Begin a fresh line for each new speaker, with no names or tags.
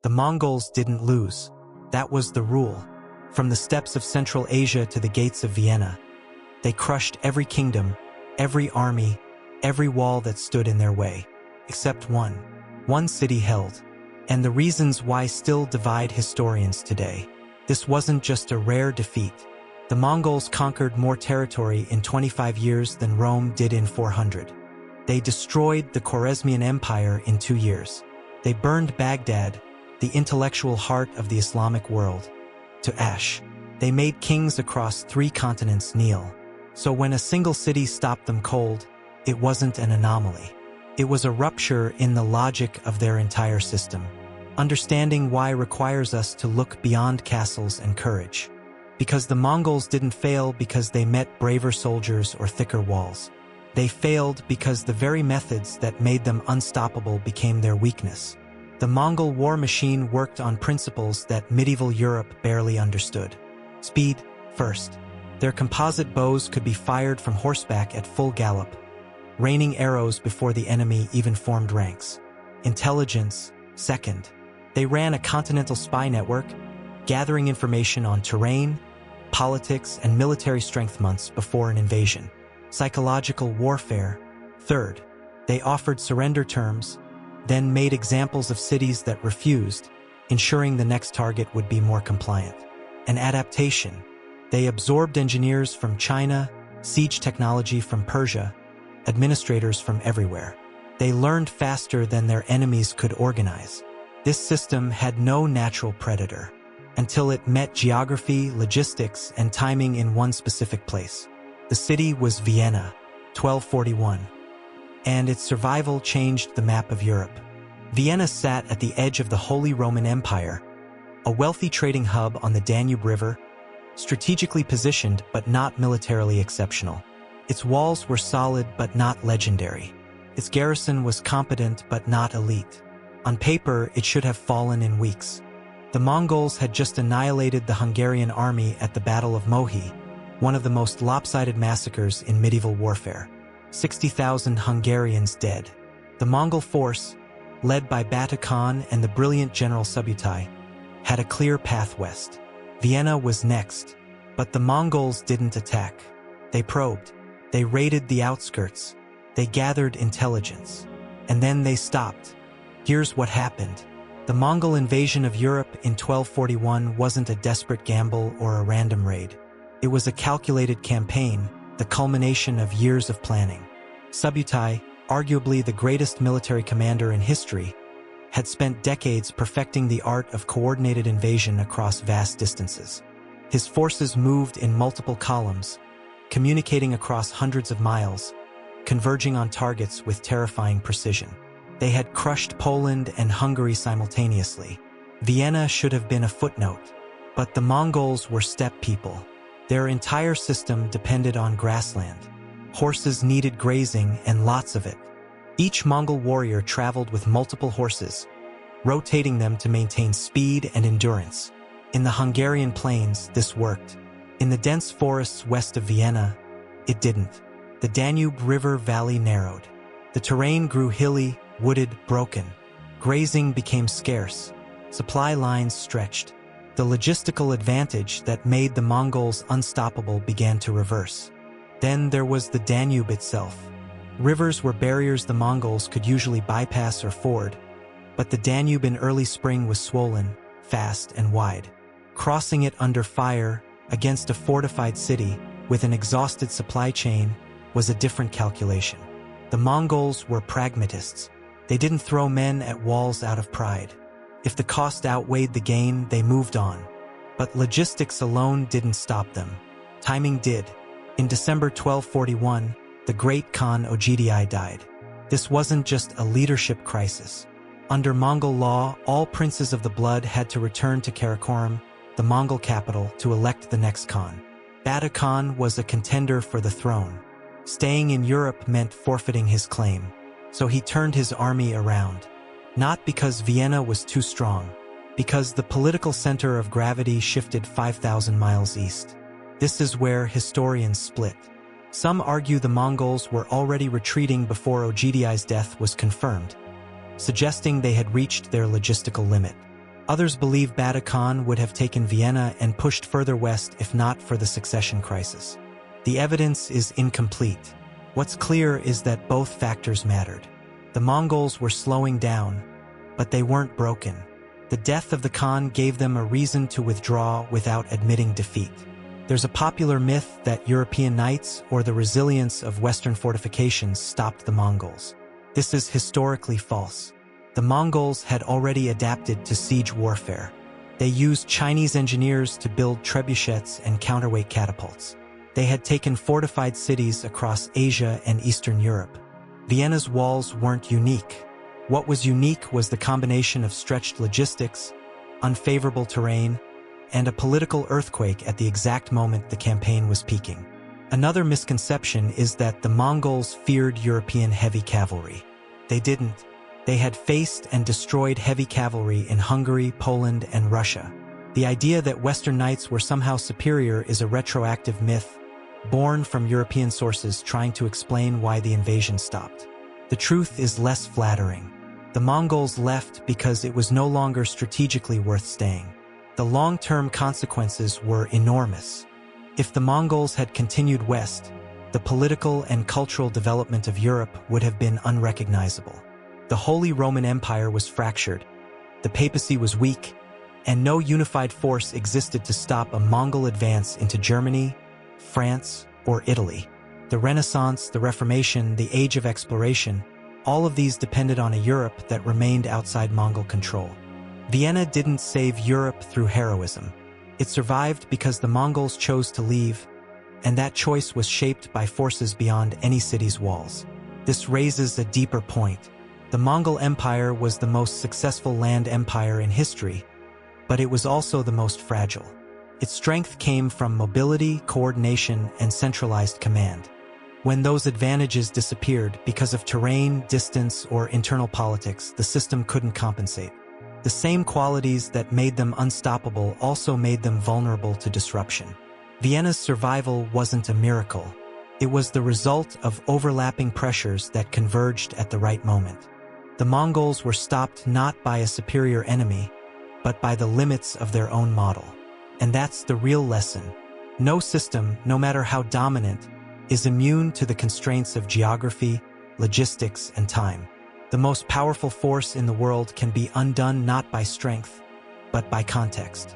The Mongols didn't lose. That was the rule. From the steppes of Central Asia to the gates of Vienna, they crushed every kingdom, every army, every wall that stood in their way, except one. One city held. And the reasons why still divide historians today. This wasn't just a rare defeat. The Mongols conquered more territory in 25 years than Rome did in 400. They destroyed the Khwarezmian Empire in 2 years. They burned Baghdad, the intellectual heart of the Islamic world, to ash. They made kings across 3 continents kneel. So when a single city stopped them cold, it wasn't an anomaly. It was a rupture in the logic of their entire system. Understanding why requires us to look beyond castles and courage. Because the Mongols didn't fail because they met braver soldiers or thicker walls. They failed because the very methods that made them unstoppable became their weakness. The Mongol war machine worked on principles that medieval Europe barely understood. Speed, first. Their composite bows could be fired from horseback at full gallop, raining arrows before the enemy even formed ranks. Intelligence, second. They ran a continental spy network, gathering information on terrain, politics, and military strength months before an invasion. Psychological warfare, third. They offered surrender terms, then made examples of cities that refused, ensuring the next target would be more compliant. And adaptation. They absorbed engineers from China, siege technology from Persia, administrators from everywhere. They learned faster than their enemies could organize. This system had no natural predator, until it met geography, logistics, and timing in one specific place. The city was Vienna, 1241, and its survival changed the map of Europe. Vienna sat at the edge of the Holy Roman Empire, a wealthy trading hub on the Danube River, strategically positioned but not militarily exceptional. Its walls were solid but not legendary. Its garrison was competent but not elite. On paper, it should have fallen in weeks. The Mongols had just annihilated the Hungarian army at the Battle of Mohi, one of the most lopsided massacres in medieval warfare. 60,000 Hungarians dead. The Mongol force, led by Batu Khan and the brilliant General Subutai, had a clear path west. Vienna was next, but the Mongols didn't attack. They probed. They raided the outskirts. They gathered intelligence. And then they stopped. Here's what happened. The Mongol invasion of Europe in 1241 wasn't a desperate gamble or a random raid. It was a calculated campaign, the culmination of years of planning. Subutai, arguably the greatest military commander in history, had spent decades perfecting the art of coordinated invasion across vast distances. His forces moved in multiple columns, communicating across hundreds of miles, converging on targets with terrifying precision. They had crushed Poland and Hungary simultaneously. Vienna should have been a footnote, but the Mongols were steppe people. Their entire system depended on grassland. Horses needed grazing and lots of it. Each Mongol warrior traveled with multiple horses, rotating them to maintain speed and endurance. In the Hungarian plains, this worked. In the dense forests west of Vienna, it didn't. The Danube River valley narrowed. The terrain grew hilly, wooded, broken. Grazing became scarce. Supply lines stretched. The logistical advantage that made the Mongols unstoppable began to reverse. Then there was the Danube itself. Rivers were barriers the Mongols could usually bypass or ford, but the Danube in early spring was swollen, fast, and wide. Crossing it under fire, against a fortified city, with an exhausted supply chain, was a different calculation. The Mongols were pragmatists. They didn't throw men at walls out of pride. If the cost outweighed the gain, they moved on. But logistics alone didn't stop them. Timing did. In December 1241, the great Khan Ogedai died. This wasn't just a leadership crisis. Under Mongol law, all princes of the blood had to return to Karakorum, the Mongol capital, to elect the next Khan. Batu Khan was a contender for the throne. Staying in Europe meant forfeiting his claim. So he turned his army around. Not because Vienna was too strong, because the political center of gravity shifted 5,000 miles east. This is where historians split. Some argue the Mongols were already retreating before Ogedai's death was confirmed, suggesting they had reached their logistical limit. Others believe Bada Khan would have taken Vienna and pushed further west if not for the succession crisis. The evidence is incomplete. What's clear is that both factors mattered. The Mongols were slowing down, but they weren't broken. The death of the Khan gave them a reason to withdraw without admitting defeat. There's a popular myth that European knights or the resilience of Western fortifications stopped the Mongols. This is historically false. The Mongols had already adapted to siege warfare. They used Chinese engineers to build trebuchets and counterweight catapults. They had taken fortified cities across Asia and Eastern Europe. Vienna's walls weren't unique. What was unique was the combination of stretched logistics, unfavorable terrain, and a political earthquake at the exact moment the campaign was peaking. Another misconception is that the Mongols feared European heavy cavalry. They didn't. They had faced and destroyed heavy cavalry in Hungary, Poland, and Russia. The idea that Western knights were somehow superior is a retroactive myth, born from European sources trying to explain why the invasion stopped. The truth is less flattering. The Mongols left because it was no longer strategically worth staying. The long-term consequences were enormous. If the Mongols had continued west, the political and cultural development of Europe would have been unrecognizable. The Holy Roman Empire was fractured, the papacy was weak, and no unified force existed to stop a Mongol advance into Germany, France, or Italy. The Renaissance, the Reformation, the Age of Exploration, all of these depended on a Europe that remained outside Mongol control. Vienna didn't save Europe through heroism. It survived because the Mongols chose to leave, and that choice was shaped by forces beyond any city's walls. This raises a deeper point. The Mongol Empire was the most successful land empire in history, but it was also the most fragile. Its strength came from mobility, coordination, and centralized command. When those advantages disappeared because of terrain, distance, or internal politics, the system couldn't compensate. The same qualities that made them unstoppable also made them vulnerable to disruption. Vienna's survival wasn't a miracle. It was the result of overlapping pressures that converged at the right moment. The Mongols were stopped not by a superior enemy, but by the limits of their own model. And that's the real lesson. No system, no matter how dominant, is immune to the constraints of geography, logistics, and time. The most powerful force in the world can be undone not by strength, but by context.